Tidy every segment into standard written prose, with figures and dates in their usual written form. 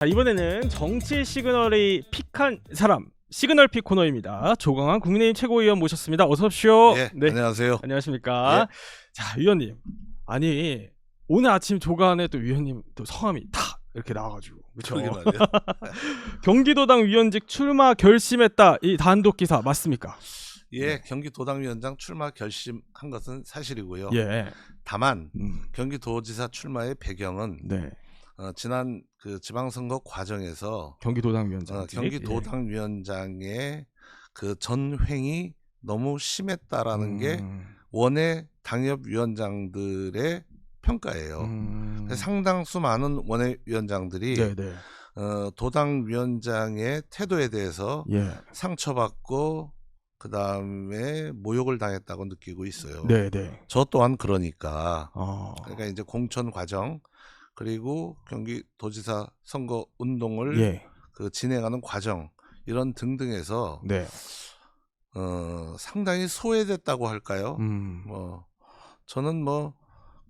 자, 이번에는 정치 시그널이 픽한 사람 시그널 픽 코너입니다. 조광한 국민의힘 최고위원 모셨습니다. 어서 오십시오. 예, 네. 안녕하세요. 안녕하십니까. 예. 자, 위원님. 아니 오늘 아침 조간에 또 위원님 또 성함이 탁 이렇게 나와가지고 그렇죠. 경기도당 위원직 출마 결심했다. 이 단독 기사 맞습니까? 예, 경기도당위원장 출마 결심한 것은 사실이고요. 예. 다만 경기도지사 출마의 배경은 네. 지난 그 지방선거 과정에서 경기도당 위원장 경기도당위원장의 그 전횡이 너무 심했다라는 게 원외 당협위원장들의 평가예요. 상당수 많은 원외위원장들이 네네. 도당위원장의 태도에 대해서 예. 상처받고 그 다음에 모욕을 당했다고 느끼고 있어요. 네네. 저 또한 그러니까 그러니까 이제 공천 과정 그리고 경기도지사 선거 운동을 예. 그 진행하는 과정 이런 등등에서 네. 상당히 소외됐다고 할까요? 저는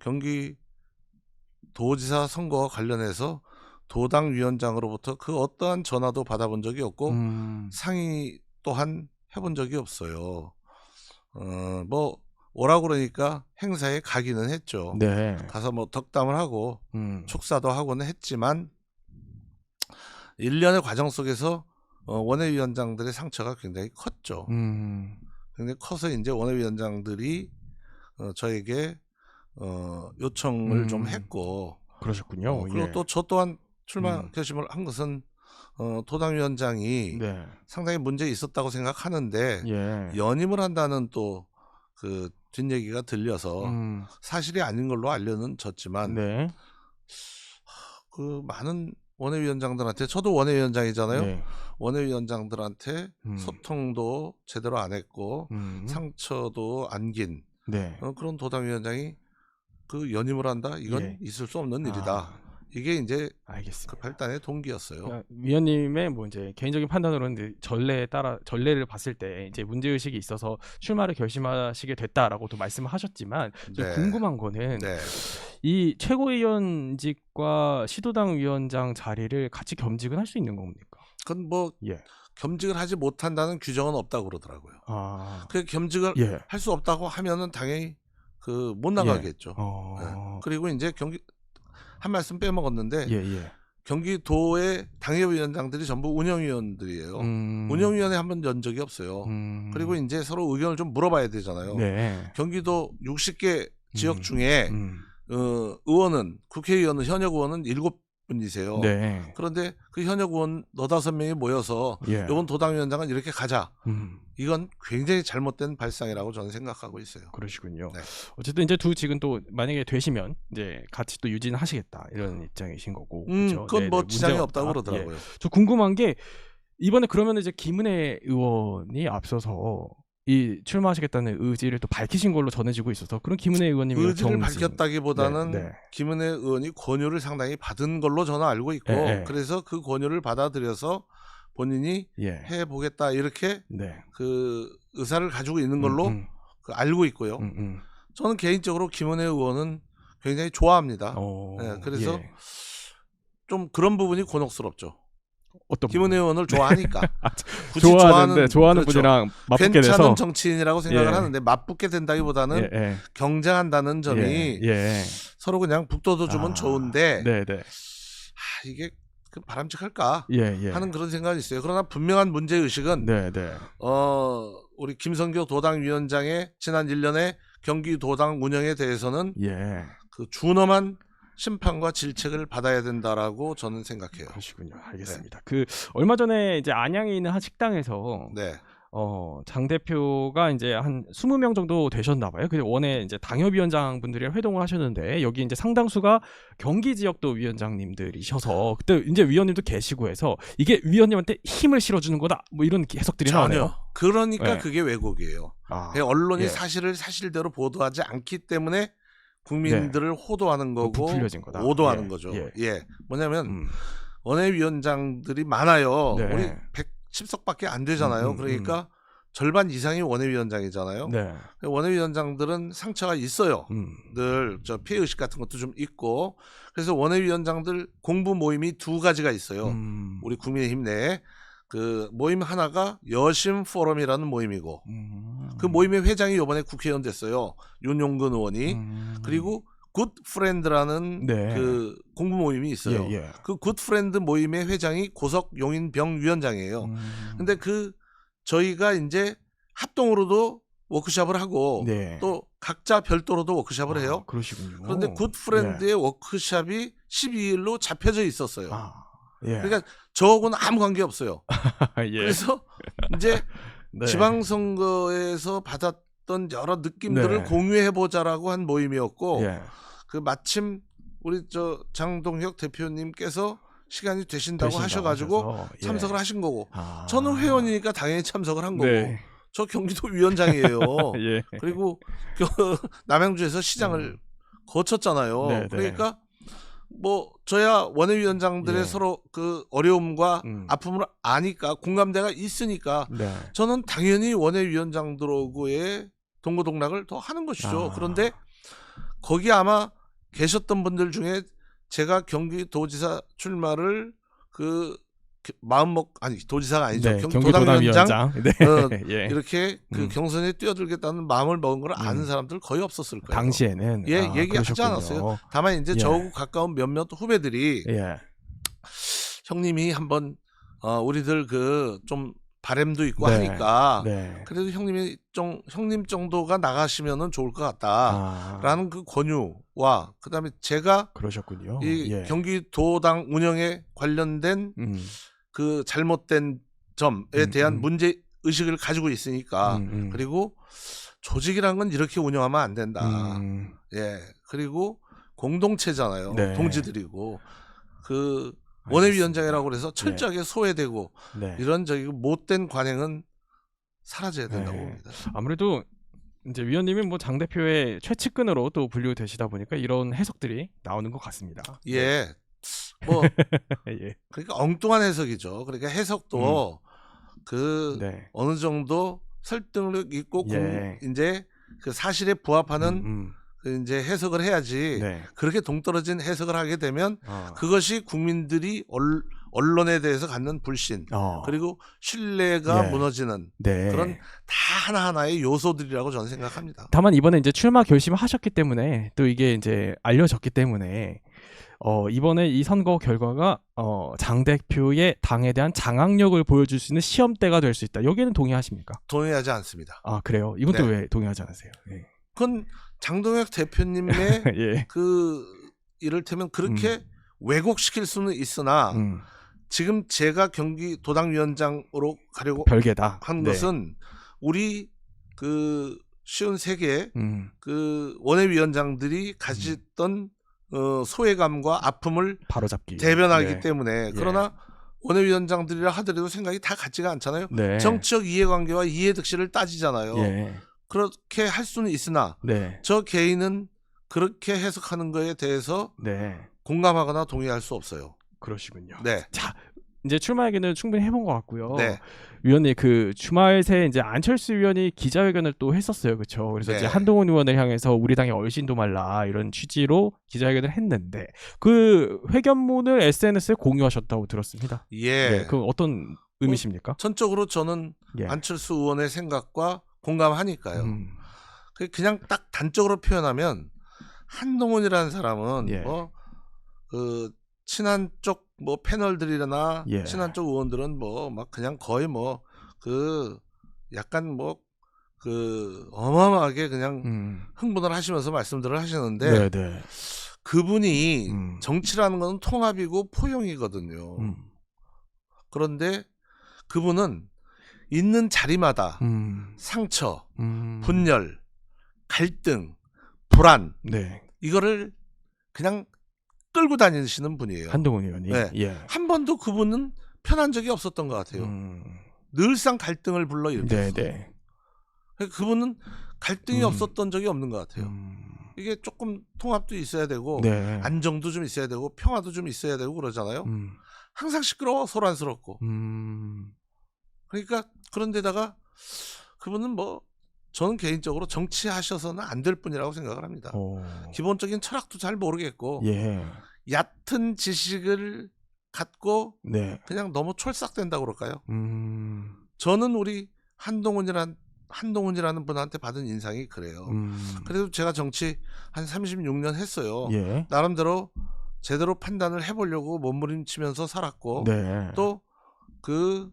경기도지사 선거와 관련해서 도당위원장으로부터 그 어떠한 전화도 받아본 적이 없고 상의 또한 해본 적이 없어요. 오라고 그러니까 행사에 가기는 했죠. 네. 가서 덕담을 하고 축사도 하고는 했지만 1년의 과정 속에서 원외위원장들의 상처가 굉장히 컸죠. 굉장히 커서 이제 원외위원장들이 저에게 요청을 좀 했고 그러셨군요. 그리고 예. 또 저 또한 출마 결심을 한 것은 도당위원장이 네. 상당히 문제 있었다고 생각하는데 예. 연임을 한다는 또 그 뒷얘기가 들려서 사실이 아닌 걸로 알려는 졌지만 네. 그 많은 원외위원장들한테 저도 원외위원장이잖아요. 네. 원외위원장들한테 소통도 제대로 안 했고 상처도 안긴 네. 그런 도당위원장이 그 연임을 한다? 이건 예. 있을 수 없는 일이다. 이게 이제 알겠습니다. 그 발단의 동기였어요. 그러니까 위원님의 이제 개인적인 판단으로는 전례를 봤을 때 이제 문제 의식이 있어서 출마를 결심하시게 됐다라고도 말씀을 하셨지만 좀 네. 궁금한 거는 네. 이 최고위원직과 시도당 위원장 자리를 같이 겸직은 할 수 있는 겁니까? 그건 예. 겸직을 하지 못한다는 규정은 없다고 그러더라고요. 그 겸직을 예. 할 수 없다고 하면은 당연히 못 나가겠죠. 예. 네. 그리고 이제 한 말씀 빼먹었는데 예. 경기도의 당협위원장들이 전부 운영위원들이에요. 운영위원회 한번 연 적이 없어요. 그리고 이제 서로 의견을 좀 물어봐야 되잖아요. 네. 경기도 60개 지역 중에 의원은 국회의원은 현역 의원은 7분이세요. 네. 그런데 그 현역 의원 4-5명이 모여서 예. 이번 도당위원장은 이렇게 가자. 이건 굉장히 잘못된 발상이라고 저는 생각하고 있어요. 그러시군요. 네. 어쨌든 이제 두 직은 또 만약에 되시면 이제 같이 또 유진하시겠다 이런 입장이신 거고. 그렇죠? 그건 지장이 문제가 없다고 없다. 그러더라고요. 예. 저 궁금한 게 이번에 그러면 이제 김은혜 의원이 앞서서 이 출마하시겠다는 의지를 또 밝히신 걸로 전해지고 있어서 그런 김은혜 의원님이 의지를 밝혔다기보다는 네. 김은혜 의원이 권유를 상당히 받은 걸로 저는 알고 있고 그래서 그 권유를 받아들여서 본인이 해보겠다 이렇게 그 의사를 가지고 있는 걸로 알고 있고요. 저는 개인적으로 김은혜 의원은 굉장히 좋아합니다. 그래서 좀 그런 부분이 곤혹스럽죠. 김은혜 의원을 좋아하니까 굳이 좋아하는 그렇죠. 분이랑 맞붙게 괜찮은 돼서 정치인이라고 생각을 하는데 맞붙게 된다기보다는 경쟁한다는 점이 서로 그냥 북돋워 주면 좋은데 이게 바람직할까 하는 그런 생각이 있어요. 그러나 분명한 문제 의식은 우리 김성교 도당위원장의 지난 1년의 경기도당 운영에 대해서는 그 준엄한 심판과 질책을 받아야 된다라고 저는 생각해요. 그러시군요. 알겠습니다. 그 얼마 전에 이제 안양에 있는 한 식당에서 장 대표가 이제 한 20명 정도 되셨나 봐요. 그 원에 이제 당협위원장 분들이랑 회동을 하셨는데 여기 이제 상당수가 경기 지역도 위원장님들이셔서 그때 이제 위원님도 계시고 해서 이게 위원님한테 힘을 실어주는 거다. 이런 해석들이 나오네요. 그러니까 그게 왜곡이에요. 언론이 사실을 사실대로 보도하지 않기 때문에 국민들을 호도하는 거고 오도하는 거죠. 뭐냐면 원외위원장들이 많아요. 우리 110석밖에 안 되잖아요. 그러니까 절반 이상이 원외위원장이잖아요. 네. 원외위원장들은 상처가 있어요. 늘 저 피해 의식 같은 것도 좀 있고. 그래서 원외위원장들 공부 모임이 두 가지가 있어요. 우리 국민의힘 내에 그 모임 하나가 여심 포럼이라는 모임이고, 그 모임의 회장이 이번에 국회의원 됐어요. 윤용근 의원이. 그리고 굿 프렌드라는 네. 그 공부 모임이 있어요. 예, 예. 그 굿 프렌드 모임의 회장이 고석 용인병 위원장이에요. 근데 그 저희가 이제 합동으로도 워크숍을 하고 네. 또 각자 별도로도 워크숍을 해요. 그러시군요. 그런데 굿 프렌드의 워크숍이 12일로 잡혀져 있었어요. 예. 그러니까 저하고는 아무 관계 없어요. 예. 그래서 이제 네. 지방선거에서 받았던 여러 느낌들을 네. 공유해보자라고 한 모임이었고, 예. 그 마침 우리 저 장동혁 대표님께서 시간이 되신다고 하셔가지고 예. 참석을 하신 거고, 저는 회원이니까 당연히 참석을 한 거고, 네. 저 경기도 위원장이에요. 예. 그리고 남양주에서 시장을 거쳤잖아요. 네, 네. 그러니까 뭐 저야 원외위원장들의 예. 서로 그 어려움과 아픔을 아니까 공감대가 있으니까 네. 저는 당연히 원외위원장들하고의 동고동락을 더 하는 것이죠. 그런데 거기 아마 계셨던 분들 중에 제가 경기도지사 출마를 그 도지사가 아니죠. 네, 경기도당위원장 네. 예. 이렇게 그 경선에 뛰어들겠다는 마음을 먹은 걸 아는 사람들 거의 없었을 거예요. 당시에는 얘기하지 않았어요. 다만 이제 저하고 가까운 몇몇 후배들이 형님이 한번 우리들 그 좀 바램도 있고 하니까 그래도 형님 정도가 나가시면은 좋을 것 같다라는 그 권유와 그다음에 제가 그러셨군요. 이 경기도당 운영에 관련된 그 잘못된 점에 대한 문제 의식을 가지고 있으니까 그리고 조직이란 건 이렇게 운영하면 안 된다. 예. 그리고 공동체잖아요. 네. 동지들이고 그 원외위원장이라고 그래서 철저하게 소외되고 이런 저기 못된 관행은 사라져야 된다고 봅니다. 아무래도 이제 위원님이 뭐 장 대표의 최측근으로 또 분류되시다 보니까 이런 해석들이 나오는 것 같습니다. 예. 뭐 예. 그러니까 엉뚱한 해석이죠. 그러니까 해석도 그 어느 정도 설득력 있고 이제 그 사실에 부합하는 그 이제 해석을 해야지. 그렇게 동떨어진 해석을 하게 되면 그것이 국민들이 언론에 대해서 갖는 불신 그리고 신뢰가 무너지는 그런 다 하나하나의 요소들이라고 저는 생각합니다. 다만 이번에 이제 출마 결심하셨기 때문에 또 이게 이제 알려졌기 때문에 이번에 이 선거 결과가 장 대표의 당에 대한 장악력을 보여줄 수 있는 시험대가 될 수 있다. 여기는 동의하십니까? 동의하지 않습니다. 아, 그래요? 이건 또 왜 동의하지 않으세요? 그건 장동혁 대표님의 그 이를테면 그렇게 왜곡시킬 수는 있으나 지금 제가 경기도당위원장으로 가려고 별개다 한 것은 우리 그 53개 그 원외위원장들이 가졌던 소외감과 아픔을 바로잡기 대변하기 때문에 그러나 원외위원장들이라 하더라도 생각이 다 같지가 않잖아요. 정치적 이해관계와 이해득실을 따지잖아요. 그렇게 할 수는 있으나 저 개인은 그렇게 해석하는 거에 대해서 공감하거나 동의할 수 없어요. 그러시군요. 자, 이제 출마 얘기는 충분히 해본 것 같고요. 위원님 그 주말 새 이제 안철수 의원이 기자회견을 또 했었어요, 그렇죠? 그래서 이제 한동훈 의원을 향해서 우리 당의 얼씬도 말라 이런 취지로 기자회견을 했는데 그 회견문을 SNS에 공유하셨다고 들었습니다. 그 어떤 의미십니까? 전적으로 저는 안철수 의원의 생각과 공감하니까요. 그냥 딱 단적으로 표현하면 한동훈이라는 사람은 뭐 그 친한 쪽 뭐 패널들이나 친한 쪽 의원들은 뭐 막 그냥 거의 뭐 그 약간 뭐 그 어마어마하게 그냥 흥분을 하시면서 말씀들을 하시는데 그분이 정치라는 건 통합이고 포용이거든요. 그런데 그분은 있는 자리마다 상처, 분열, 갈등, 불안 이거를 그냥 끌고 다니시는 분이에요. 한동훈 의원이. 한 번도 그분은 편한 적이 없었던 것 같아요. 늘상 갈등을 불러일으켰어요. 그분은 갈등이 없었던 적이 없는 것 같아요. 이게 조금 통합도 있어야 되고 안정도 좀 있어야 되고 평화도 좀 있어야 되고 그러잖아요. 항상 시끄러워 소란스럽고. 그러니까 그런 데다가 그분은 뭐 저는 개인적으로 정치하셔서는 안 될 분이라고 생각을 합니다. 기본적인 철학도 잘 모르겠고 예. 얕은 지식을 갖고 네. 그냥 너무 촐싹된다고 그럴까요? 저는 우리 한동훈이라는 분한테 받은 인상이 그래요. 그래도 제가 정치 한 36년 했어요. 예. 나름대로 제대로 판단을 해보려고 몸부림치면서 살았고 네. 또 그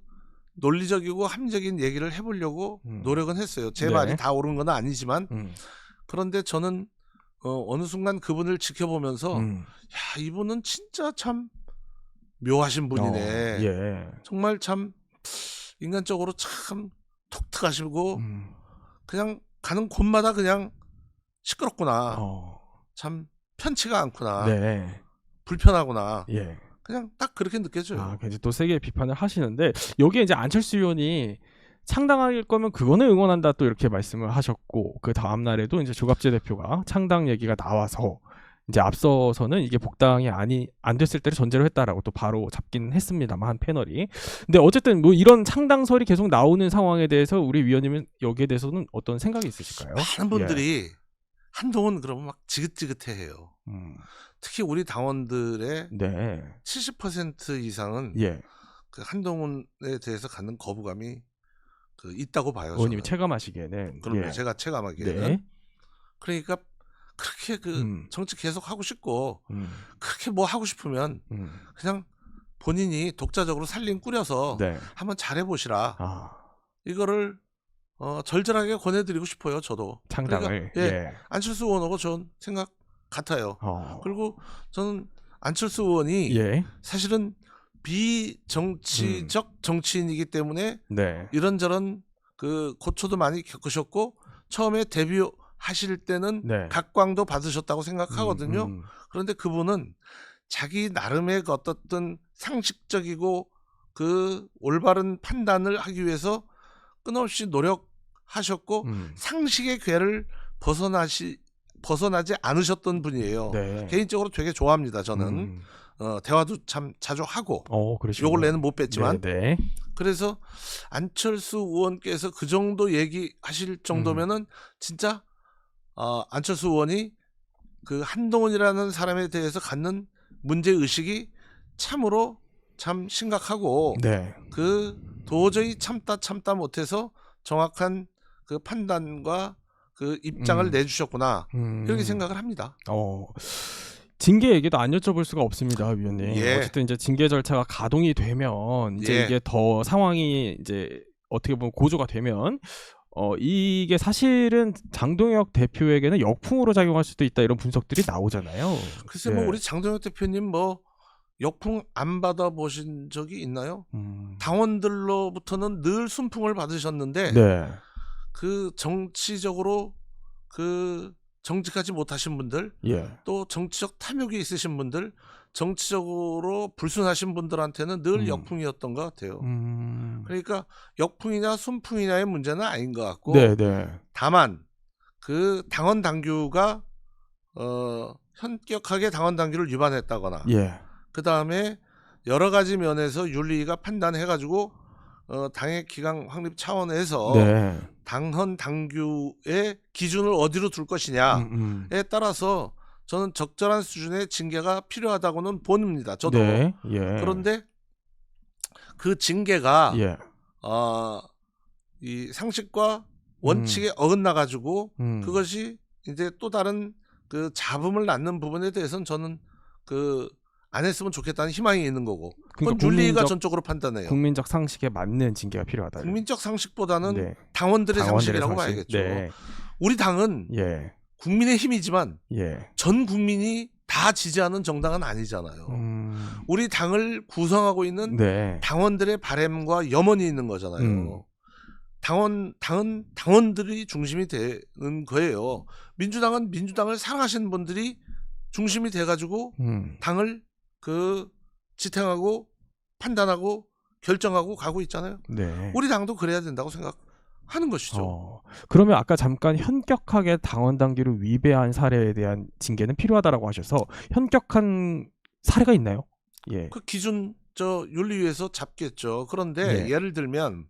논리적이고 합리적인 얘기를 해보려고 노력은 했어요. 제 네. 말이 다 옳은 건 아니지만 그런데 저는 어느 순간 그분을 지켜보면서 야, 이분은 진짜 참 묘하신 분이네. 예. 정말 참 인간적으로 참 독특하시고 그냥 가는 곳마다 그냥 시끄럽구나. 참 편치가 않구나. 네. 불편하구나. 예. 그냥 딱 그렇게 느껴져요. 이제 또 세게 비판을 하시는데 여기에 이제 안철수 의원이 창당할 거면 그거는 응원한다 또 이렇게 말씀을 하셨고 그 다음 날에도 이제 조갑재 대표가 창당 얘기가 나와서 이제 앞서서는 이게 복당이 안 됐을 때를 전제로 했다라고 또 바로 잡긴 했습니다만 한 패널이. 근데 어쨌든 뭐 이런 창당설이 계속 나오는 상황에 대해서 우리 위원님은 여기에 대해서는 어떤 생각이 있으실까요? 많은 분들이 한동훈 그러면 막 지긋지긋해해요. 특히 우리 당원들의 네. 70% 이상은 예. 그 한동훈에 대해서 갖는 거부감이 있다고 봐요. 의원님이 체감하시기에는. 그럼요. 예. 제가 체감하기에는. 네. 그러니까 그렇게 정치 계속 하고 싶고 그렇게 뭐 하고 싶으면 그냥 본인이 독자적으로 살림 꾸려서 네. 한번 잘해보시라. 이거를 절절하게 권해드리고 싶어요. 저도. 창당을. 그러니까, 예. 안철수 의원하고 전 생각 같아요. 그리고 저는 안철수 의원이 예. 사실은 비정치적 정치인이기 때문에 네. 이런저런 그 고초도 많이 겪으셨고 처음에 데뷔하실 때는 네. 각광도 받으셨다고 생각하거든요. 그런데 그분은 자기 나름의 그 어떤 상식적이고 그 올바른 판단을 하기 위해서 끊임없이 노력하셨고 상식의 궤를 벗어나지 않으셨던 분이에요. 네. 개인적으로 되게 좋아합니다. 저는 대화도 참 자주 하고 욕을 내는 못 뺐지만 네. 그래서 안철수 의원께서 그 정도 얘기하실 정도면은 진짜 안철수 의원이 그 한동훈이라는 사람에 대해서 갖는 문제 의식이 참으로 참 심각하고 네. 그 도저히 참다 못해서 정확한 그 판단과 그 입장을 내주셨구나 이렇게 생각을 합니다. 징계 얘기도 안 여쭤볼 수가 없습니다, 위원님. 예. 어쨌든 이제 징계 절차가 가동이 되면 이제 이게 더 상황이 이제 어떻게 보면 고조가 되면 이게 사실은 장동혁 대표에게는 역풍으로 작용할 수도 있다 이런 분석들이 나오잖아요. 글쎄 뭐 우리 장동혁 대표님 뭐 역풍 안 받아보신 적이 있나요? 당원들로부터는 늘 순풍을 받으셨는데 네. 그 정치적으로 그 정직하지 못하신 분들 또 정치적 탐욕이 있으신 분들 정치적으로 불순하신 분들한테는 늘 역풍이었던 것 같아요. 그러니까 역풍이냐 순풍이냐의 문제는 아닌 것 같고 다만 그 당원 당규가 현격하게 당원 당규를 위반했다거나 그 다음에 여러 가지 면에서 윤리위가 판단해가지고 당의 기강 확립 차원에서 당헌 당규의 기준을 어디로 둘 것이냐에 따라서 저는 적절한 수준의 징계가 필요하다고는 봅니다. 저도. 그런데 그 징계가 이 상식과 원칙에 어긋나 가지고 그것이 이제 또 다른 그 잡음을 낳는 부분에 대해서는 저는 안 했으면 좋겠다는 희망이 있는 거고. 그건 윤리위가 전적으로 판단해요. 국민적 상식에 맞는 징계가 필요하다. 국민적 상식보다는 당원들의 상식이라고 봐야겠죠. 우리 당은 국민의 힘이지만 전 국민이 다 지지하는 정당은 아니잖아요. 우리 당을 구성하고 있는 당원들의 바램과 염원이 있는 거잖아요. 당원들이 중심이 되는 거예요. 민주당은 민주당을 사랑하시는 분들이 중심이 돼가지고 당을 지탱하고 판단하고 결정하고 가고 있잖아요. 우리 당도 그래야 된다고 생각하는 것이죠. 그러면 아까 잠깐 현격하게 당원 당규를 위배한 사례에 대한 징계는 필요하다라고 하셔서 현격한 사례가 있나요? 그 기준 윤리위에서 잡겠죠. 그런데 예를 들면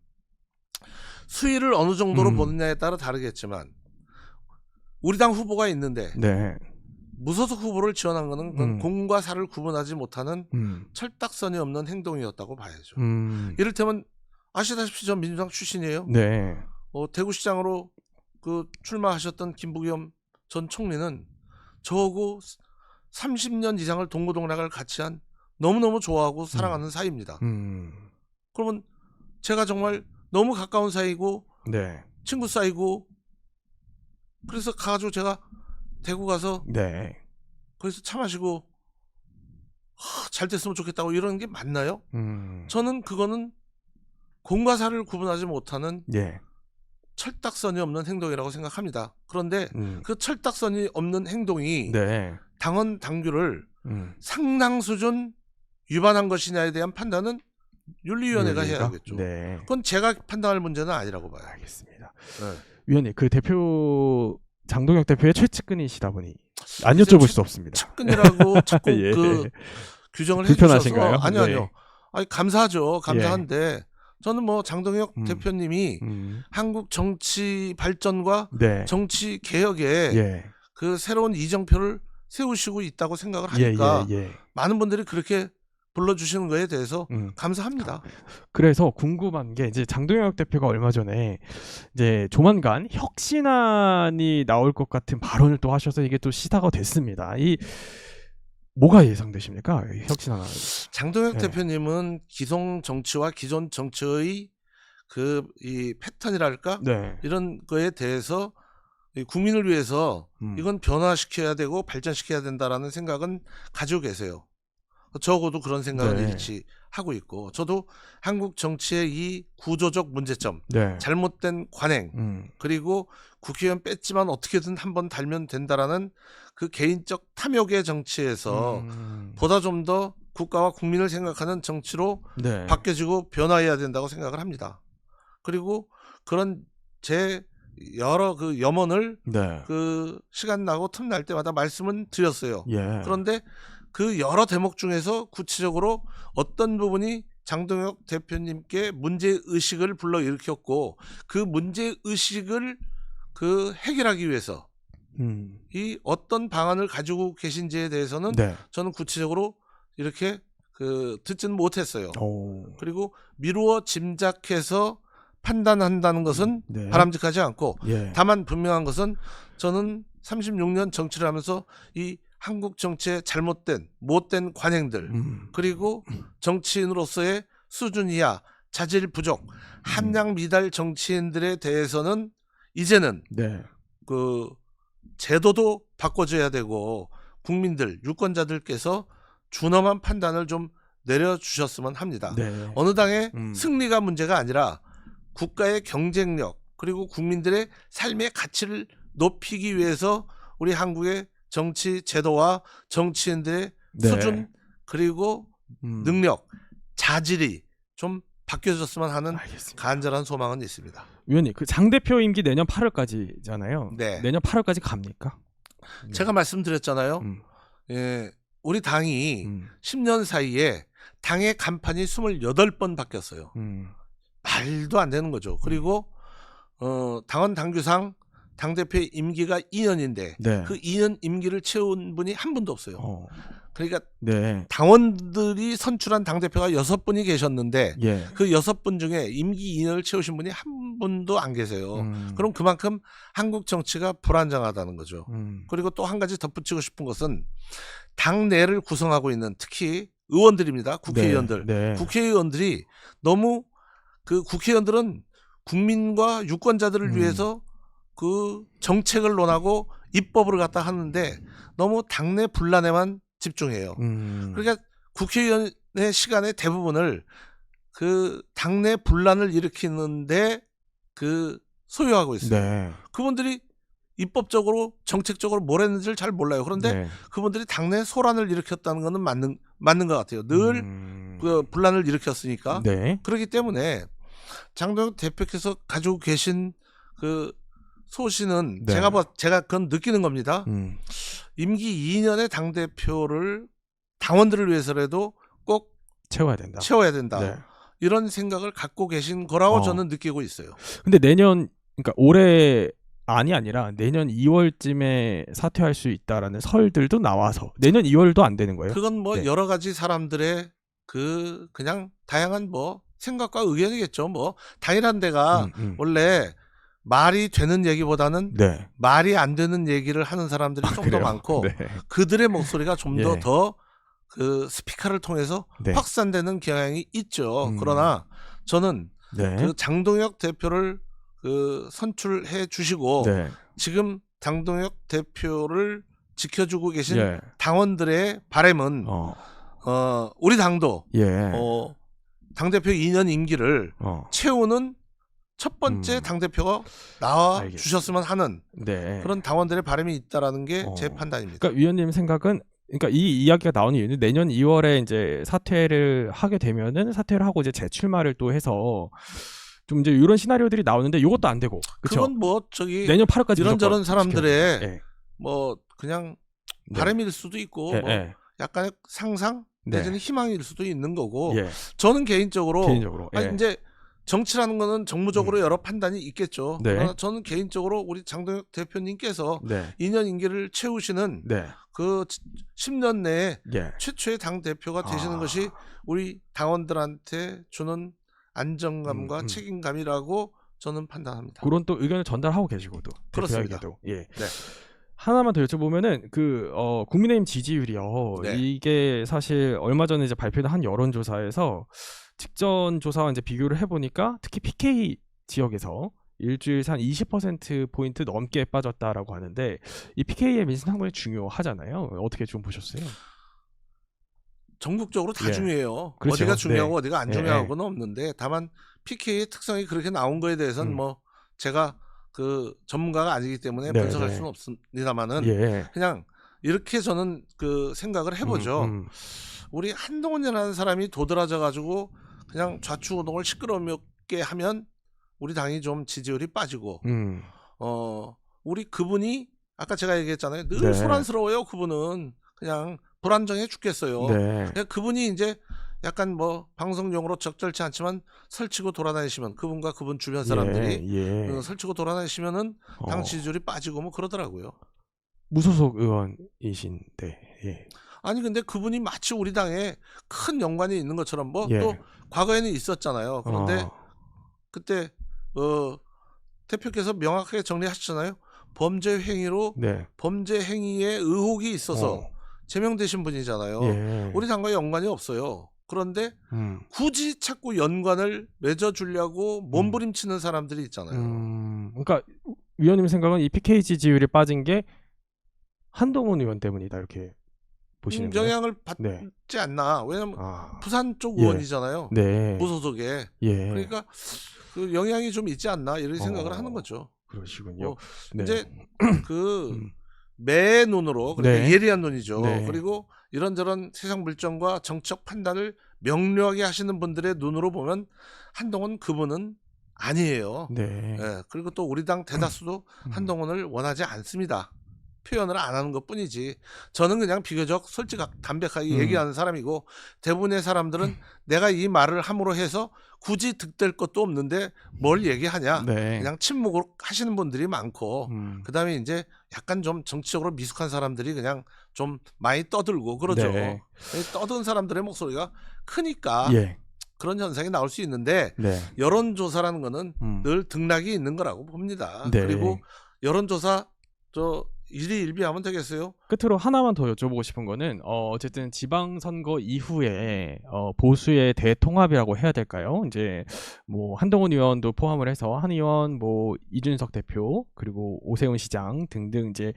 수위를 어느 정도로 보느냐에 따라 다르겠지만 우리 당 후보가 있는데 네. 무소속 후보를 지원한 거는 공과 사를 구분하지 못하는 철딱선이 없는 행동이었다고 봐야죠. 이를테면 아시다시피 전 민주당 출신이에요. 네. 대구시장으로 출마하셨던 김부겸 전 총리는 저하고 30년 이상을 동고동락을 같이 한 너무너무 좋아하고 사랑하는 사이입니다. 그러면 제가 정말 너무 가까운 사이고 네. 친구 사이고 그래서 가가지고 제가 대구 가서 네. 거기서 차 마시고 잘 됐으면 좋겠다고 이러는 게 맞나요? 저는 그거는 공과 사를 구분하지 못하는 예. 철딱선이 없는 행동이라고 생각합니다. 그런데 그 철딱선이 없는 행동이 네. 당원 당규를 상당 수준 위반한 것이냐에 대한 판단은 윤리위원회가 해야겠죠. 네. 그건 제가 판단할 문제는 아니라고 봐요. 알겠습니다. 네. 위원님, 그 대표 장동혁 대표의 최측근이시다 보니 안 여쭤볼 수 없습니다. 측근이라고 자꾸 예. 규정을 불편하신가요? 해주셔서 아니요. 네. 아니, 감사하죠. 감사한데 예. 저는 뭐 장동혁 대표님이 한국 정치 발전과 네. 정치 개혁에 그 새로운 이정표를 세우시고 있다고 생각을 하니까 많은 분들이 그렇게 불러주시는 거에 대해서 감사합니다. 그래서 궁금한 게 이제 장동혁 대표가 얼마 전에 이제 조만간 혁신안이 나올 것 같은 발언을 또 하셔서 이게 또 시사가 됐습니다. 이 뭐가 예상되십니까? 혁신안. 장동혁 대표님은 기성 정치와 기존 정치의 이 패턴이랄까 이런 거에 대해서 국민을 위해서 이건 변화시켜야 되고 발전시켜야 된다라는 생각은 가지고 계세요. 적어도 그런 생각을 일치 하고 있고 저도 한국 정치의 이 구조적 문제점, 잘못된 관행 그리고 국회의원 뺐지만 어떻게든 한번 달면 된다라는 그 개인적 탐욕의 정치에서 보다 좀 더 국가와 국민을 생각하는 정치로 바뀌어지고 변화해야 된다고 생각을 합니다. 그리고 그런 제 여러 그 염원을 시간 나고 틈날 때마다 말씀은 드렸어요. 그런데 그 여러 대목 중에서 구체적으로 어떤 부분이 장동혁 대표님께 문제의식을 불러일으켰고 그 문제의식을 해결하기 위해서 이 어떤 방안을 가지고 계신지에 대해서는 저는 구체적으로 이렇게 듣지는 못했어요. 그리고 미루어 짐작해서 판단한다는 것은 바람직하지 않고 다만 분명한 것은 저는 36년 정치를 하면서 이 한국 정치의 잘못된 못된 관행들 그리고 정치인으로서의 수준 이하 자질 부족 함량 미달 정치인들에 대해서는 이제는 제도도 바꿔줘야 되고 국민들 유권자들께서 준엄한 판단을 좀 내려주셨으면 합니다. 어느 당의 승리가 문제가 아니라 국가의 경쟁력 그리고 국민들의 삶의 가치를 높이기 위해서 우리 한국의 정치 제도와 정치인들의 수준 그리고 능력, 자질이 좀 바뀌어졌으면 하는 간절한 소망은 있습니다. 위원님, 그 장 대표 임기 내년 8월까지잖아요. 내년 8월까지 갑니까? 제가 말씀드렸잖아요. 우리 당이 10년 사이에 당의 간판이 28번 바뀌었어요. 말도 안 되는 거죠. 그리고 당원 당규상 당대표의 임기가 2년인데 그 2년 임기를 채운 분이 한 분도 없어요. 그러니까 당원들이 선출한 당대표가 6분이 계셨는데 그 6분 중에 임기 2년을 채우신 분이 한 분도 안 계세요. 그럼 그만큼 한국 정치가 불안정하다는 거죠. 그리고 또 한 가지 덧붙이고 싶은 것은 당내를 구성하고 있는 특히 의원들입니다. 국회의원들. 국회의원들이 너무 국회의원들은 국민과 유권자들을 위해서 그 정책을 논하고 입법을 갖다 하는데 너무 당내 분란에만 집중해요. 그러니까 국회의원의 시간의 대부분을 그 당내 분란을 일으키는데 소요하고 있어요. 그분들이 입법적으로 정책적으로 뭘 했는지를 잘 몰라요. 그런데 그분들이 당내 소란을 일으켰다는 것은 맞는 것 같아요. 늘 그 분란을 일으켰으니까. 그렇기 때문에 장동혁 대표께서 가지고 계신 그 소신은 제가 그건 느끼는 겁니다. 임기 2년의 당대표를 당원들을 위해서라도 꼭 채워야 된다. 이런 생각을 갖고 계신 거라고 저는 느끼고 있어요. 근데 내년 그러니까 올해 아니라 내년 2월쯤에 사퇴할 수 있다라는 설들도 나와서 내년 2월도 안 되는 거예요? 그건 뭐 여러 가지 사람들의 그냥 다양한 뭐 생각과 의견이겠죠. 뭐 당이란 데가 원래 말이 되는 얘기보다는 말이 안 되는 얘기를 하는 사람들이 좀 더 많고 그들의 목소리가 좀 더 그 스피커를 통해서 확산되는 경향이 있죠. 그러나 저는 그 장동혁 대표를 그 선출해 주시고 지금 장동혁 대표를 지켜주고 계신 당원들의 바람은 우리 당도 당대표 2년 임기를 채우는 첫 번째 당대표가 나와 주셨으면 하는 그런 당원들의 바람이 있다라는 게 제 판단입니다. 그러니까 위원님 생각은 그러니까 이 이야기가 나오는 이유는 내년 2월에 이제 사퇴를 하게 되면은 사퇴를 하고 이제 재출마를 또 해서 좀 이제 이런 시나리오들이 나오는데 이것도 안 되고 그쵸? 그건 뭐 저기 내년 8월까지 이런저런 사람들의 뭐 그냥 바람일 수도 있고 뭐 약간의 상상 내지는 희망일 수도 있는 거고 저는 개인적으로 이제 정치라는 거는 정무적으로 여러 판단이 있겠죠. 그러나 저는 개인적으로 우리 장동혁 대표님께서 2년 임기를 채우시는 그 10년 내에 최초의 당 대표가 되시는 것이 우리 당원들한테 주는 안정감과 책임감이라고 저는 판단합니다. 그런 또 의견을 전달하고 계시고도 그렇습니다. 하나만 더 여쭤보면은 국민의힘 지지율이요. 이게 사실 얼마 전에 이제 발표된 한 여론조사에서 직전 조사와 이제 비교를 해보니까 특히 PK 지역에서 일주일 한 20% 포인트 넘게 빠졌다라고 하는데 이 PK의 민심 상당히 중요하잖아요. 어떻게 좀 보셨어요? 전국적으로 다 중요해요. 그렇죠. 어디가 중요하고 어디가 안 중요하고는 없는데 다만 PK의 특성이 그렇게 나온 거에 대해서는 뭐 제가 그 전문가가 아니기 때문에 분석할 수는 없습니다만은 그냥 이렇게 저는 그 생각을 해보죠. 우리 한동훈이라는 사람이 도드라져 가지고 그냥 좌충우동을 시끄럽게 하면 우리 당이 좀 지지율이 빠지고 우리 그분이 아까 제가 얘기했잖아요. 늘 소란스러워요. 그분은 그냥 불안정해 죽겠어요. 그러니까 그분이 이제 약간 뭐 방송용으로 적절치 않지만 설치고 돌아다니시면 그분과 그분 주변 사람들이 설치고 돌아다니시면은 당 지지율이 빠지고 뭐 그러더라고요. 무소속 의원이신데 아니 근데 그분이 마치 우리 당에 큰 연관이 있는 것처럼 뭐 또 과거에는 있었잖아요. 그런데 그때 대표께서 명확하게 정리하셨잖아요. 범죄 행위로 범죄 행위에 의혹이 있어서 제명되신 분이잖아요. 우리 당과 연관이 없어요. 그런데 굳이 자꾸 연관을 맺어주려고 몸부림치는 사람들이 있잖아요. 그러니까 위원님 생각은 이 PK 지지율이 빠진 게 한동훈 의원 때문이다 이렇게 보시는 거예요? 영향을 받지 않나. 왜냐면 부산 쪽 의원이잖아요. 무소속에. 그러니까 그 영향이 좀 있지 않나 이런 생각을 하는 거죠. 그러시군요. 이제 매 눈으로 그러니까 예리한 눈이죠. 그리고 이런저런 세상 물정과 정책 판단을 명료하게 하시는 분들의 눈으로 보면 한동훈 그분은 아니에요. 그리고 또 우리 당 대다수도 한동훈을 원하지 않습니다. 표현을 안 하는 것 뿐이지. 저는 그냥 비교적 솔직하게 담백하게 얘기하는 사람이고 대부분의 사람들은 내가 이 말을 함으로 해서 굳이 득될 것도 없는데 뭘 얘기하냐. 그냥 침묵을 하시는 분들이 많고 그다음에 이제 약간 좀 정치적으로 미숙한 사람들이 그냥 좀 많이 떠들고 그러죠. 떠든 사람들의 목소리가 크니까 그런 현상이 나올 수 있는데 여론조사라는 거는 늘 등락이 있는 거라고 봅니다. 그리고 여론조사 일희일비하면 되겠어요? 끝으로 하나만 더 여쭤보고 싶은 거는 어쨌든 지방선거 이후에 보수의 대통합이라고 해야 될까요? 이제 뭐 한동훈 의원도 포함을 해서 한 의원, 뭐 이준석 대표 그리고 오세훈 시장 등등 이제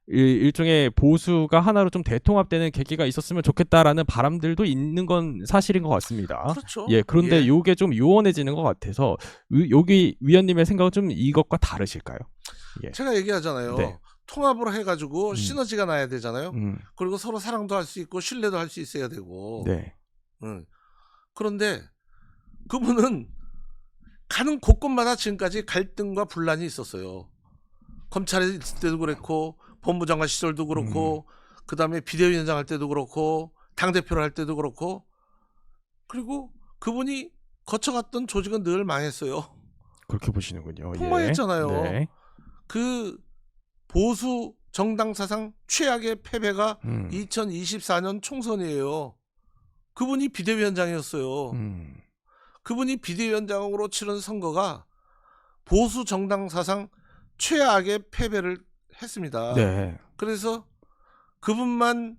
일종의 보수가 하나로 좀 대통합되는 계기가 있었으면 좋겠다라는 바람들도 있는 건 사실인 것 같습니다. 그렇죠. 그런데 이게 좀 요원해지는 것 같아서 여기 위원님의 생각은 좀 이것과 다르실까요? 제가 얘기하잖아요. 통합으로 해가지고 시너지가 나야 되잖아요. 그리고 서로 사랑도 할 수 있고 신뢰도 할 수 있어야 되고. 그런데 그분은 가는 곳곳마다 지금까지 갈등과 분란이 있었어요. 검찰에 있을 때도 그렇고 법무장관 시절도 그렇고 그다음에 비대위원장 할 때도 그렇고 당대표를 할 때도 그렇고 그리고 그분이 거쳐갔던 조직은 늘 망했어요. 그렇게 보시는군요. 폭망했잖아요. 네. 그 보수 정당 사상 최악의 패배가 2024년 총선이에요. 그분이 비대위원장이었어요. 그분이 비대위원장으로 치른 선거가 보수 정당 사상 최악의 패배를 했습니다. 네. 그래서 그분만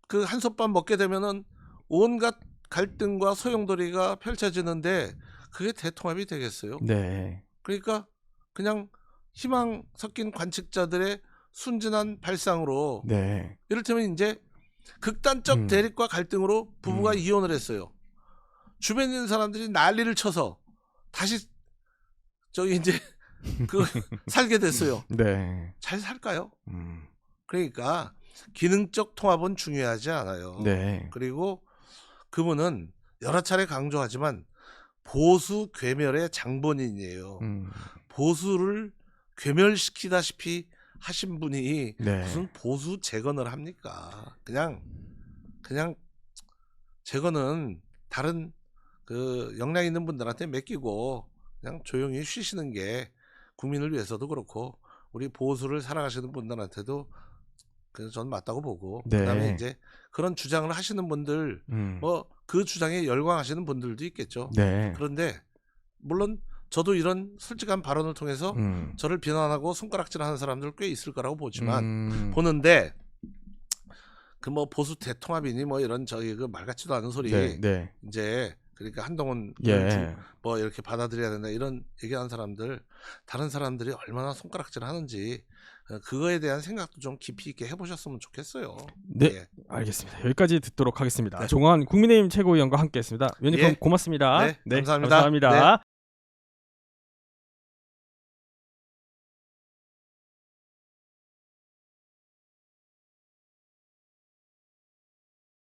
그 한솥밥 먹게 되면은 온갖 갈등과 소용돌이가 펼쳐지는데 그게 대통합이 되겠어요. 네. 그러니까 그냥 희망 섞인 관측자들의 순진한 발상으로 네. 이를테면 이제 극단적 대립과 갈등으로 부부가 이혼을 했어요. 주변에 있는 사람들이 난리를 쳐서 다시 저기 이제 그 살게 됐어요. 네. 잘 살까요? 그러니까 기능적 통합은 중요하지 않아요. 네. 그리고 그분은 여러 차례 강조하지만 보수 괴멸의 장본인이에요. 보수를 괴멸시키다시피 하신 분이 네. 무슨 보수 재건을 합니까? 그냥 재건은 다른 그 역량 있는 분들한테 맡기고 그냥 조용히 쉬시는 게 국민을 위해서도 그렇고 우리 보수를 사랑하시는 분들한테도 그래서 전 맞다고 보고 네. 그다음에 이제 그런 주장을 하시는 분들 뭐 그 주장에 열광하시는 분들도 있겠죠. 네. 그런데 물론 저도 이런 솔직한 발언을 통해서 저를 비난하고 손가락질하는 사람들 꽤 있을 거라고 보지만 보는데 그 뭐 보수 대통합이니 뭐 이런 저기 그 말 같지도 않은 소리 네. 이제 그러니까 한동훈 뭐 이렇게 받아들여야 된다 이런 얘기하는 사람들 다른 사람들이 얼마나 손가락질 하는지 그거에 대한 생각도 좀 깊이 있게 해보셨으면 좋겠어요. 네, 예. 알겠습니다. 여기까지 듣도록 하겠습니다. 네. 종환 국민의힘 최고위원과 함께했습니다. 위원님 고맙습니다. 네, 감사합니다. 감사합니다. 네.